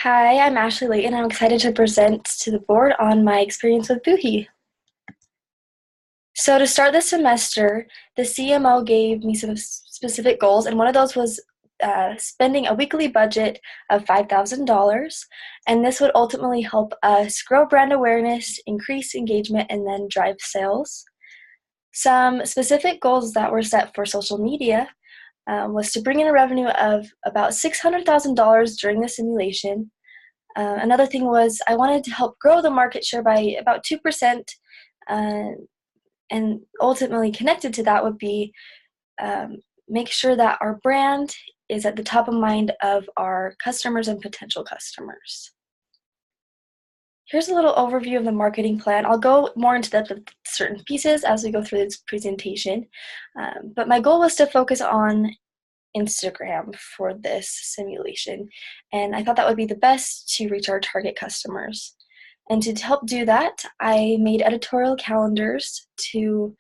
Hi, I'm Ashley Layton. I'm excited to present to the board on my experience with BUHI. So to start the semester, the CMO gave me some specific goals, and one of those was spending a weekly budget of $5,000, and this would ultimately help us grow brand awareness, increase engagement, and then drive sales. Some specific goals that were set for social media was to bring in a revenue of about $600,000 during the simulation. Another thing was I wanted to help grow the market share by about 2%, and ultimately connected to that would be make sure that our brand is at the top of mind of our customers and potential customers. Here's a little overview of the marketing plan. I'll go more into depth of certain pieces as we go through this presentation, but my goal was to focus on Instagram for this simulation, and I thought that would be the best to reach our target customers. And to help do that, I made editorial calendars to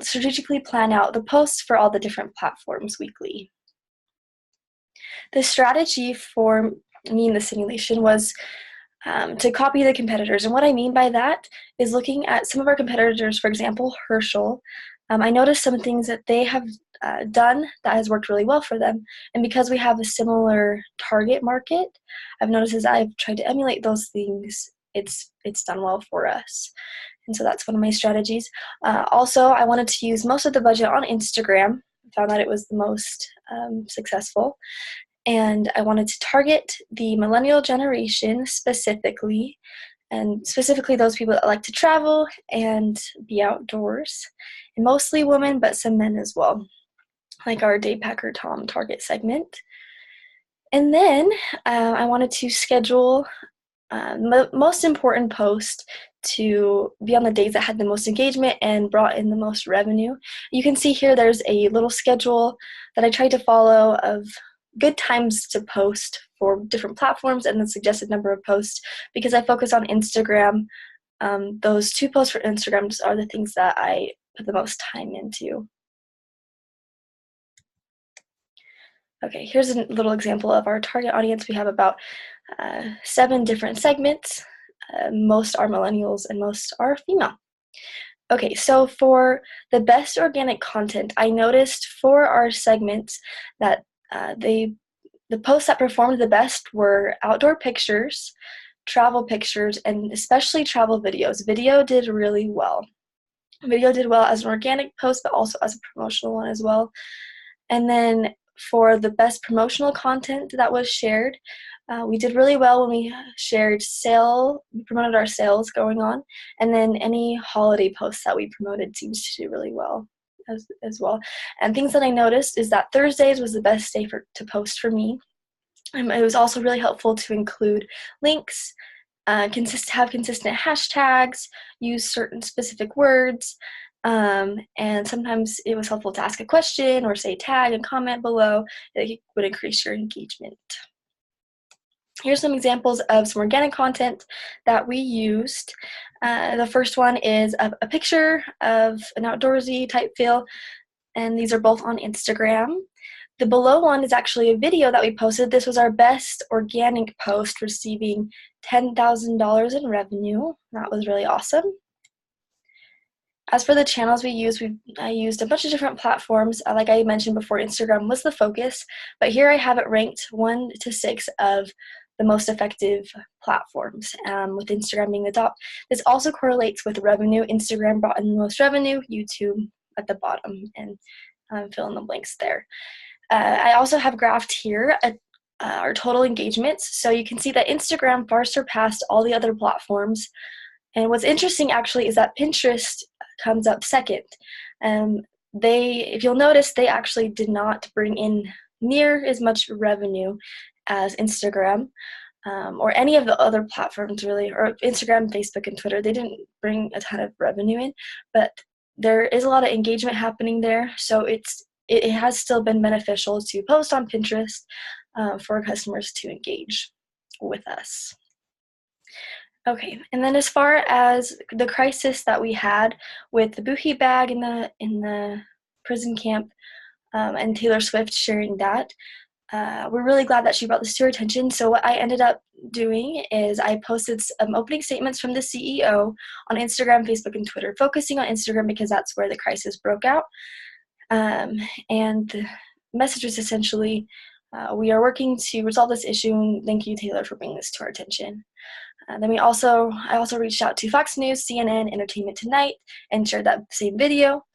strategically plan out the posts for all the different platforms weekly. The strategy for me in the simulation was to copy the competitors. And what I mean by that is looking at some of our competitors, for example, Herschel. I noticed some things that they have done that has worked really well for them. And because we have a similar target market, I've noticed as I've tried to emulate those things, it's done well for us. And so that's one of my strategies. Also, I wanted to use most of the budget on Instagram. I found that it was the most successful. And I wanted to target the millennial generation specifically, and specifically those people that like to travel and be outdoors, and mostly women, but some men as well, like our Daypacker Tom target segment. And then I wanted to schedule most important post to be on the days that had the most engagement and brought in the most revenue. You can see here there's a little schedule that I tried to follow of good times to post for different platforms and the suggested number of posts. Because I focus on Instagram, those 2 posts for Instagram are the things that I put the most time into. Okay, here's a little example of our target audience. We have about 7 different segments. Most are millennials and most are female. Okay, so for the best organic content, I noticed for our segments that the posts that performed the best were outdoor pictures, travel pictures, and especially travel videos. Video did really well. Video did well as an organic post, but also as a promotional one as well. And then for the best promotional content that was shared, we did really well when we we promoted our sales going on, and then any holiday posts that we promoted seems to do really well as well. And things that I noticed is that Thursdays was the best day to post for me. It was also really helpful to include links, have consistent hashtags, use certain specific words, and sometimes it was helpful to ask a question or say tag and comment below. It would increase your engagement. Here's some examples of some organic content that we used. The first one is a picture of an outdoorsy type feel, and these are both on Instagram. The below one is actually a video that we posted. This was our best organic post, receiving $10,000 in revenue. That was really awesome. As for the channels we used, I used a bunch of different platforms. Like I mentioned before, Instagram was the focus, but here I have it ranked 1 to 6 of the most effective platforms, with Instagram being the top. This also correlates with revenue. Instagram brought in the most revenue, YouTube at the bottom, and fill in the blanks there. I also have graphed here our total engagements. So you can see that Instagram far surpassed all the other platforms. And what's interesting actually is that Pinterest comes up second. If you'll notice, they actually did not bring in near as much revenue as Instagram, or any of the other platforms really, or Instagram, Facebook, and Twitter. They didn't bring a ton of revenue in, but there is a lot of engagement happening there. So it has still been beneficial to post on Pinterest for customers to engage with us. Okay, and then as far as the crisis that we had with the BUHI bag in the prison camp, and Taylor Swift sharing that, we're really glad that she brought this to our attention. So what I ended up doing is I posted some opening statements from the CEO on Instagram, Facebook, and Twitter, focusing on Instagram because that's where the crisis broke out. And the message was essentially, we are working to resolve this issue, and thank you, Taylor, for bringing this to our attention. Then I also reached out to Fox News, CNN, Entertainment Tonight, and shared that same video.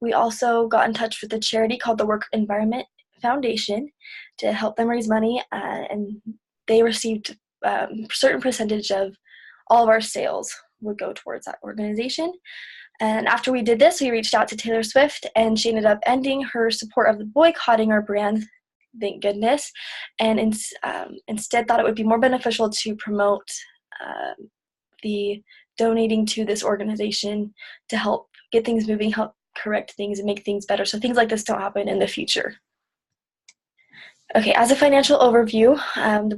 We also got in touch with a charity called the Work Environment Foundation to help them raise money, and they received a certain percentage of all of our sales would go towards that organization. And after we did this, we reached out to Taylor Swift, and she ended up ending her support of the boycotting our brand, thank goodness, and instead thought it would be more beneficial to promote the donating to this organization to help get things moving, help correct things, and make things better so things like this don't happen in the future. Okay, as a financial overview, the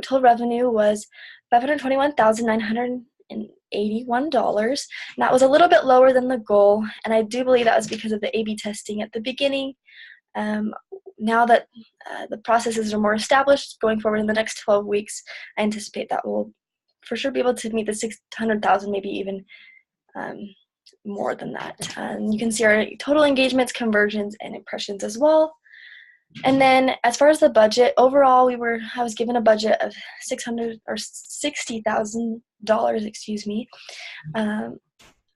total revenue was $521,981, and that was a little bit lower than the goal, and I do believe that was because of the A/B testing at the beginning. Now that the processes are more established, going forward in the next 12 weeks, I anticipate that we'll for sure be able to meet the 600,000, maybe even more than that. You can see our total engagements, conversions, and impressions as well. And then as far as the budget, overall, I was given a budget of $60,000, excuse me.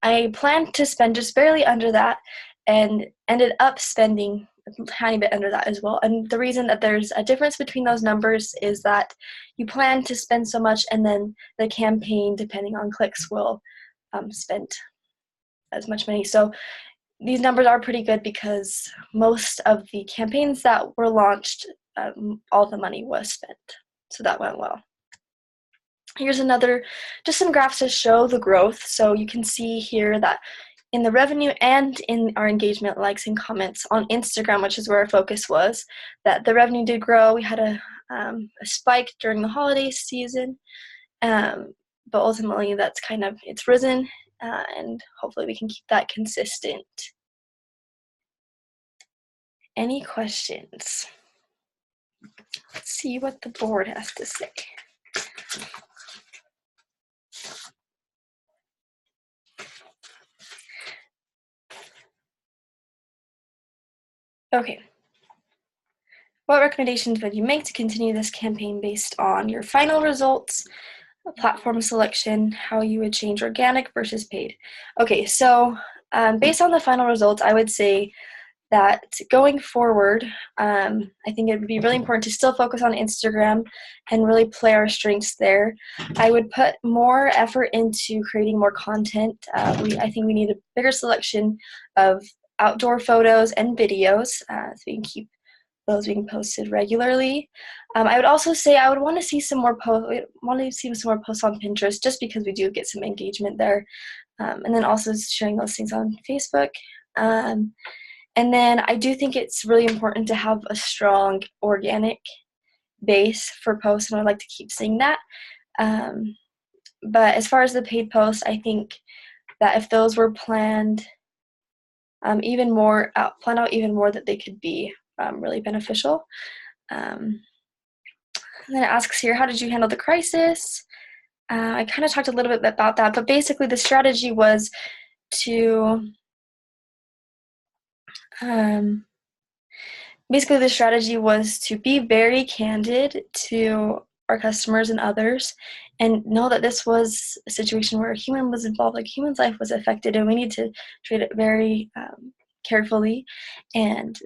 I planned to spend just barely under that and ended up spending a tiny bit under that as well. And the reason that there's a difference between those numbers is that you plan to spend so much, and then the campaign, depending on clicks, will spend as much money. So these numbers are pretty good because most of the campaigns that were launched, all the money was spent. So that went well. Here's just some graphs to show the growth. So you can see here that in the revenue and in our engagement, likes, and comments on Instagram, which is where our focus was, that the revenue did grow. We had a spike during the holiday season, but ultimately it's risen, and hopefully we can keep that consistent. Any questions? Let's see what the board has to say. Okay. What recommendations would you make to continue this campaign based on your final results, platform selection, how you would change organic versus paid? Okay, so based on the final results, I would say that going forward, I think it would be really important to still focus on Instagram and really play our strengths there. I would put more effort into creating more content. I think we need a bigger selection of outdoor photos and videos so we can keep those being posted regularly. I would also say I would want to see some more posts on Pinterest, just because we do get some engagement there, and then also sharing those things on Facebook. And then I do think it's really important to have a strong organic base for posts, and I'd like to keep seeing that. But as far as the paid posts, I think that if those were planned out even more, that they could be really beneficial. And then it asks here, how did you handle the crisis? I kind of talked a little bit about that, but basically the strategy was to be very candid to our customers and others, and know that this was a situation where a human was involved, like human's life was affected, and we need to treat it very carefully. And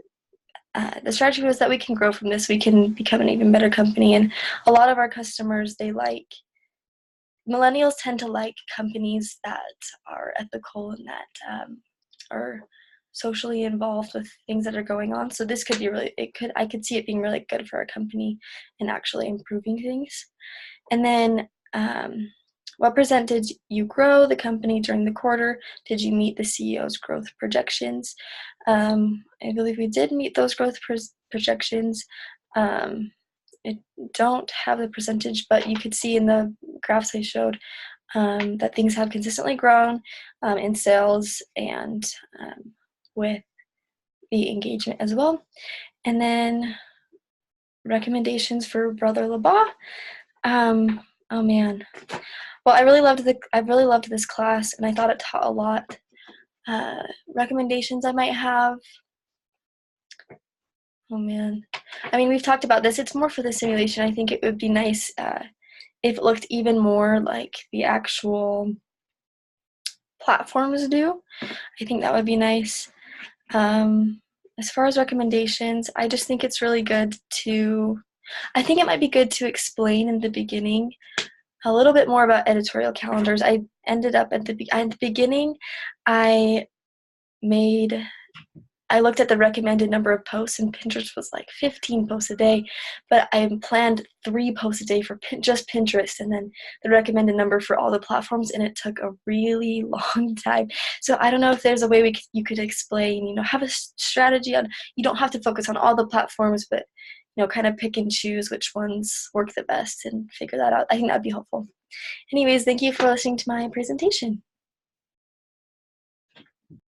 the strategy was that we can grow from this. We can become an even better company. And a lot of our customers, millennials tend to like companies that are ethical and that are socially involved with things that are going on. So this could be I could see it being really good for our company and actually improving things. And then what percent did you grow the company during the quarter? Did you meet the CEO's growth projections? I believe we did meet those growth projections. I don't have the percentage, but you could see in the graphs I showed that things have consistently grown in sales and with the engagement as well. And then recommendations for Brother Labat. Oh man. Well, I really loved this class, and I thought it taught a lot. Recommendations I might have. Oh man. I mean, we've talked about this. It's more for the simulation. I think it would be nice if it looked even more like the actual platforms do. I think that would be nice. As far as recommendations, I just think it's really good I think it might be good to explain in the beginning a little bit more about editorial calendars. I ended up at the beginning, I made I looked at the recommended number of posts, and Pinterest was like 15 posts a day, but I planned 3 posts a day for just Pinterest, and then the recommended number for all the platforms, and it took a really long time. So I don't know if there's a way you could explain, have a strategy on, you don't have to focus on all the platforms, but kind of pick and choose which ones work the best and figure that out. I think that would be helpful. Anyways, thank you for listening to my presentation.